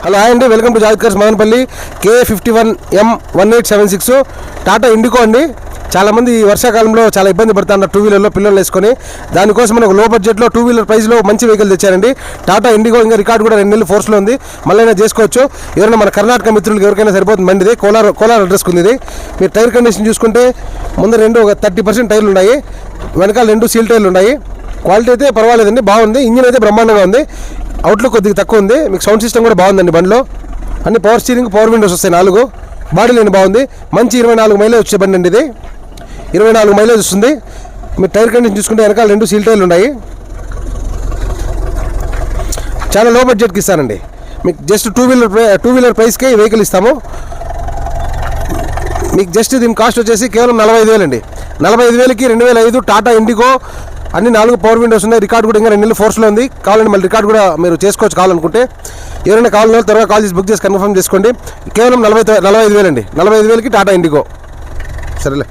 Hello hi అండి, welcome to Zayed cars Madanapalle. K51M1876 Tata IndiGo అండి. చాలామంది ఈ వర్షాకాలంలో చాలా ఇబ్బంది పడుతున్నారు టూ వీలర్లో పిల్లలు వేసుకొని. దానికోసం మనకు లో బడ్జెట్లో టూ వీలర్ ప్రైస్లో మంచి వెహికల్ తెచ్చారండి. టాటా ఇండిగో ఇంకా రికార్డు కూడా 2 నెలలు ఫోర్స్లో ఉంది. మళ్ళీ చేసుకోవచ్చు. ఎవరైనా మన కర్ణాటక మిత్రులకు ఎవరికైనా సరిపోతుంది. బండిది కోలార్ అడ్రస్కి ఉంది. ఇది మీరు టైర్ కండిషన్ చూసుకుంటే ముందు ఒక 30% టైర్లు ఉన్నాయి, వెనకాల 2 సీల్ టైర్లు ఉన్నాయి. క్వాలిటీ అయితే పర్వాలేదండి, బాగుంది. ఇంజిన్ అయితే బ్రహ్మాండంగా ఉంది. అవుట్లుక్ కొద్దిగా తక్కువ ఉంది. మీకు సౌండ్ సిస్టమ్ కూడా బాగుందండి బండిలో. అన్ని పవర్ స్టీరింగ్, పవర్ విండోస్ వస్తాయి 4. బాడీ లైన్ బాగుంది. మంచి 24 మైలేజ్ వచ్చే బండి అండి ఇది. 24 మైలేజ్ వస్తుంది. మీరు టైర్ కండిషన్ చూసుకుంటే వెనకాల 2 సీల్ టైర్లు ఉన్నాయి. చాలా లో బడ్జెట్కి ఇస్తానండి. మీకు జస్ట్ టూ వీలర్ ప్రైస్కే ఈ వెహికల్ ఇస్తాము. మీకు జస్ట్ దీని కాస్ట్ వచ్చేసి కేవలం 45,000 అండి. 45,000కి 2005 టాటా ఇండిగో. అన్ని 4 పవర్ విండోస్ ఉన్నాయి. రికార్డు కూడా ఇంకా 2 నెలలు ఫోర్స్లో ఉంది. కావాలంటే మళ్ళీ రికార్డు కూడా మీరు చేసుకోవచ్చు కావాలనుకుంటే. ఎవరైనా కావాలన్నా త్వరగా కాల్ చేసి బుక్ చేసి కన్ఫర్మ్ చేసుకోండి. కేవలం 45,000 అండి. 45,000కి టాటా ఇండిగో. సరేలే.